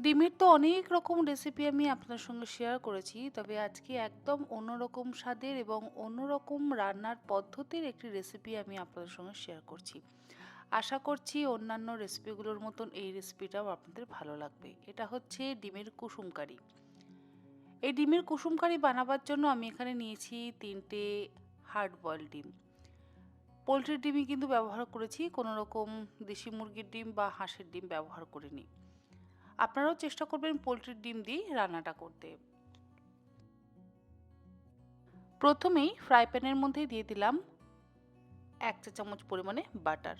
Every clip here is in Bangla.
ডিমের তো অনেক রকম রেসিপি আমি আপনার সঙ্গে শেয়ার করেছি। তবে আজকে একদম অন্যরকম স্বাদের এবং অন্যরকম রান্নার পদ্ধতির একটি রেসিপি আমি আপনাদের সঙ্গে শেয়ার করছি। আশা করছি অন্যান্য রেসিপিগুলোর মতন এই রেসিপিটাও আপনাদের ভালো লাগবে। এটা হচ্ছে ডিমের কুসুম কারি। এই ডিমের কুসুম কারি বানাবার জন্য আমি এখানে নিয়েছি ৩ টে হার্ড বয়েলড ডিম। পোল্ট্রির ডিমই কিন্তু ব্যবহার করেছি, কোনো রকম দেশি মুরগির ডিম বা হাঁসের ডিম ব্যবহার করিনি। আপনারাও চেষ্টা করবেন পোল্ট্রির ডিম দিয়ে রান্নাটা করতে। প্রথমেই ফ্রাই প্যানের মধ্যে দিয়ে দিলাম ১ চা চামচ পরিমাণে বাটার।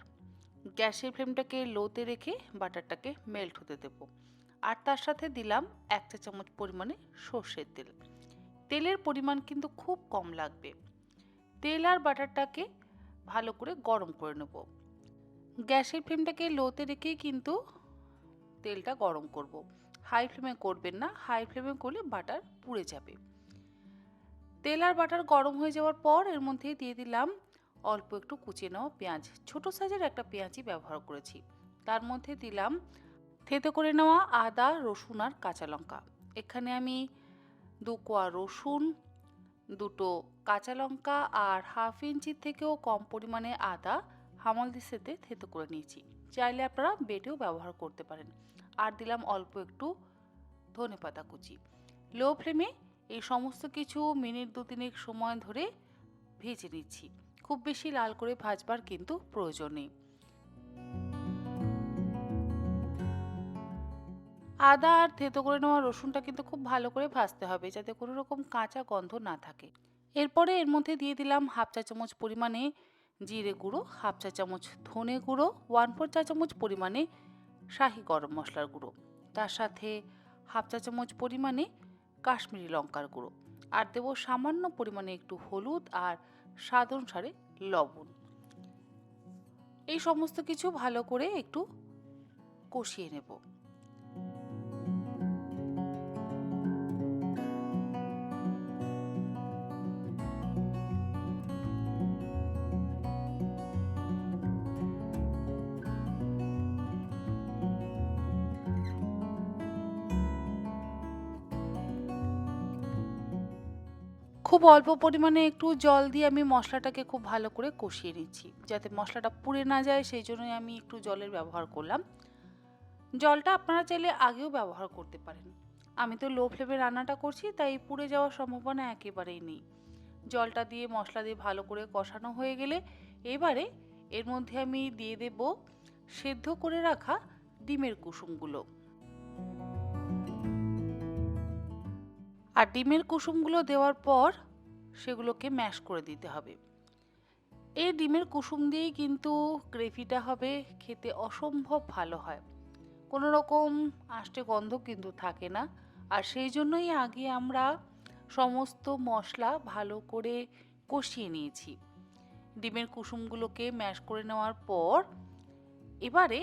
গ্যাসের ফ্লেমটাকে লোতে রেখে বাটারটাকে মেল্ট হতে দেব। আর তার সাথে দিলাম ১ চা চামচ পরিমাণে সর্ষের তেল। তেলের পরিমাণ কিন্তু খুব কম লাগবে। তেল আর বাটারটাকে ভালো করে গরম করে নেব। গ্যাসের ফ্লেমটাকে লোতে রেখেই কিন্তু তেলটা গরম করব। হাই ফ্লেমে করবেন না, হাই ফ্লেমে করলে বাটার পুড়ে যাবে। তেল আর বাটার গরম হয়ে যাওয়ার পর এর মধ্যে দিয়ে দিলাম অল্প একটু কুচিয়ে নেওয়া পেঁয়াজ। ছোট সাইজের একটা পেঁয়াজই ব্যবহার করেছি। তার মধ্যে দিলাম থেতো করে নেওয়া আদা, রসুন আর কাঁচা লঙ্কা। এখানে আমি ২ কোয়া রসুন, ২টো কাঁচা লঙ্কা আর হাফ ইঞ্চির থেকেও কম পরিমাণে আদা হামালদিস্তাতে থেতো করে নিয়েছি। চাইলে আপনারা বেটেও ব্যবহার করতে পারেন। আর দিলাম অল্প একটু ধনেপাতা কুচি। লো ফ্লেমে এই সমস্ত কিছু মিনিট ২-৩ সময় ধরে ভেজে নিচ্ছি। খুব বেশি লাল করে ভাজবার কিন্তু প্রয়োজন নেই। আদা আর থেতো করে নেওয়া রসুনটা কিন্তু খুব ভালো করে ভাজতে হবে যাতে কোনো রকম কাঁচা গন্ধ না থাকে। এরপরে এর মধ্যে দিয়ে দিলাম হাফ চা চামচ পরিমাণে জিরে গুঁড়ো, হাফ চা চামচ ধনে গুঁড়ো, 1/4 চা চামচ পরিমাণে শাহি গরম মশলার গুঁড়ো। তার সাথে হাফ চা চামচ পরিমাণে কাশ্মীরি লঙ্কার গুঁড়ো। আর দেবো সামান্য পরিমাণে একটু হলুদ আর স্বাদ অনুসারে লবণ। এই সমস্ত কিছু ভালো করে একটু কষিয়ে নেব। খুব অল্প পরিমাণে একটু জল দিয়ে আমি মশলাটাকে খুব ভালো করে কষিয়ে নিচ্ছি। যাতে মশলাটা পুড়ে না যায় সেই জন্যই আমি একটু জলের ব্যবহার করলাম। জলটা আপনারা চাইলে আগেও ব্যবহার করতে পারেন। আমি তো লো ফ্লেমে রান্নাটা করছি তাই পুড়ে যাওয়ার সম্ভাবনা একেবারেই নেই। জলটা দিয়ে মশলা দিয়ে ভালো করে কষানো হয়ে গেলে এবারে এর মধ্যে আমি দিয়ে দেব সেদ্ধ করে রাখা ডিমের কুসুমগুলো। আর ডিমের কুসুমগুলো দেওয়ার পর সেগুলোকে ম্যাশ করে দিতে হবে। এই ডিমের কুসুম দিয়েই কিন্তু গ্রেভিটা হবে, খেতে অসম্ভব ভালো হয়। কোনো রকম আষ্টে গন্ধ কিন্তু থাকে না। আর সেই জন্যই আগে আমরা সমস্ত মশলা ভালো করে কষিয়ে নিয়েছি। ডিমের কুসুমগুলোকে ম্যাশ করে নেওয়ার পর এবারে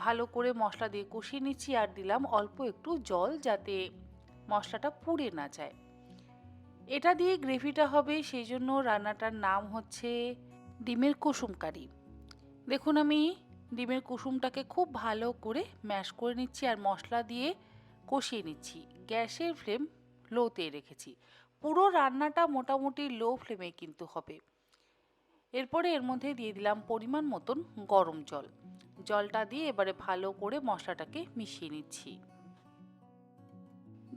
ভালো করে মশলা দিয়ে কষিয়ে নিচ্ছি আর দিলাম অল্প একটু জল যাতে মশলাটা পুড়ে না যায়। এটা দিয়ে গ্রেভিটা হবে, সেই জন্য রান্নাটার নাম হচ্ছে ডিমের কুসুম কারি। দেখুন আমি ডিমের কুসুমটাকে খুব ভালো করে ম্যাশ করে নিচ্ছি আর মশলা দিয়ে কষিয়ে নিচ্ছি। গ্যাসের ফ্লেম লোতে রেখেছি। পুরো রান্নাটা মোটামুটি লো ফ্লেমে কিন্তু হবে। এরপরে এর মধ্যে দিয়ে দিলাম পরিমাণ মতন গরম জল। জলটা দিয়ে এবারে ভালো করে মশলাটাকে মিশিয়ে নিচ্ছি।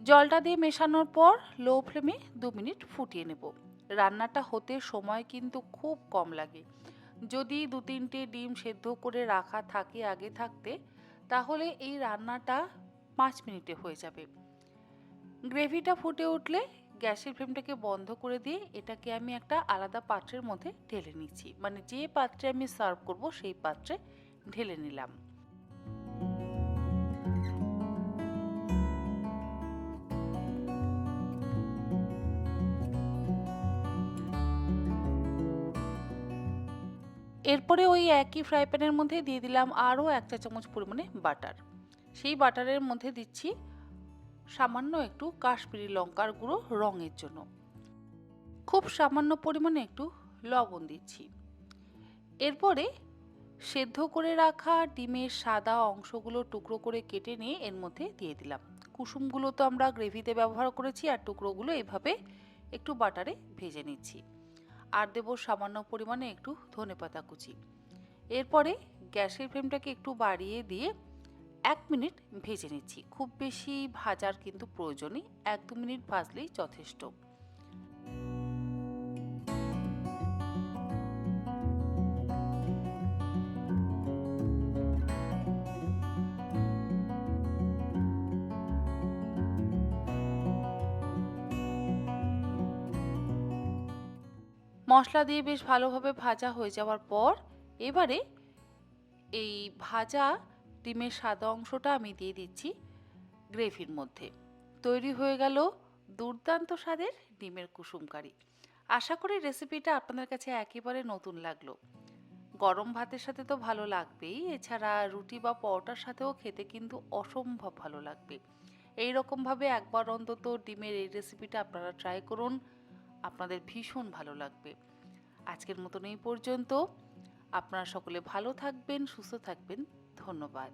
জলটা দিয়ে মেশানোর পর লো ফ্লেমে ২ মিনিট ফুটিয়ে নেব। রান্নাটা হতে সময় কিন্তু খুব কম লাগে। যদি ২-৩টে ডিম সেদ্ধ করে রাখা থাকে আগে থাকতে, তাহলে এই রান্নাটা ৫ মিনিটে হয়ে যাবে। গ্রেভিটা ফুটে উঠলে গ্যাসের ফ্লেমটাকে বন্ধ করে দিয়ে এটাকে আমি একটা আলাদা পাত্রের মধ্যে ঢেলে নিচ্ছি। মানে যে পাত্রে আমি সার্ভ করব সেই পাত্রে ঢেলে নিলাম। এরপরে ওই একই ফ্রাই প্যানের মধ্যে দিয়ে দিলাম আরও ১ চা চামচ পরিমাণে বাটার। সেই বাটারের মধ্যে দিচ্ছি সামান্য একটু কাশ্মীরি লঙ্কার গুঁড়ো রঙের জন্য। খুব সামান্য পরিমাণে একটু লবণ দিচ্ছি। এরপরে সেদ্ধ করে রাখা ডিমের সাদা অংশগুলো টুকরো করে কেটে নিয়ে এর মধ্যে দিয়ে দিলাম। কুসুমগুলো তো আমরা গ্রেভিতে ব্যবহার করেছি, আর টুকরোগুলো এভাবে একটু বাটারে ভেজে নিচ্ছি। আর দেব সামান্য পরিমাণে একটু ধনেপাতা কুচি। এরপরে গ্যাসের ফ্লেমটাকে একটু বাড়িয়ে দিয়ে 1 মিনিট ভেজে নিচ্ছি। খুব বেশি ভাজার কিন্তু প্রয়োজন নেই, 1-2 মিনিট ভাজলেই যথেষ্ট। মশলা দিয়ে বেশ ভালোভাবে ভাজা হয়ে যাওয়ার পর এবারে এই ভাজা ডিমের সাদা অংশটা আমি দিয়ে দিচ্ছি গ্রেভির মধ্যে। তৈরি হয়ে গেল দুর্দান্ত স্বাদের ডিমের কুসুম কারি। আশা করি রেসিপিটা আপনাদের কাছে একেবারে নতুন লাগলো। গরম ভাতের সাথে তো ভালো লাগবেই, এছাড়া রুটি বা পরোটার সাথেও খেতে কিন্তু অসম্ভব ভালো লাগবে। এই রকমভাবে একবার অন্তত ডিমের এই রেসিপিটা আপনারা ট্রাই করুন, আপনাদের ভীষণ ভালো লাগবে। আজকের মতন এই পর্যন্ত। আপনারা সকলে ভালো থাকবেন, সুস্থ থাকবেন। ধন্যবাদ।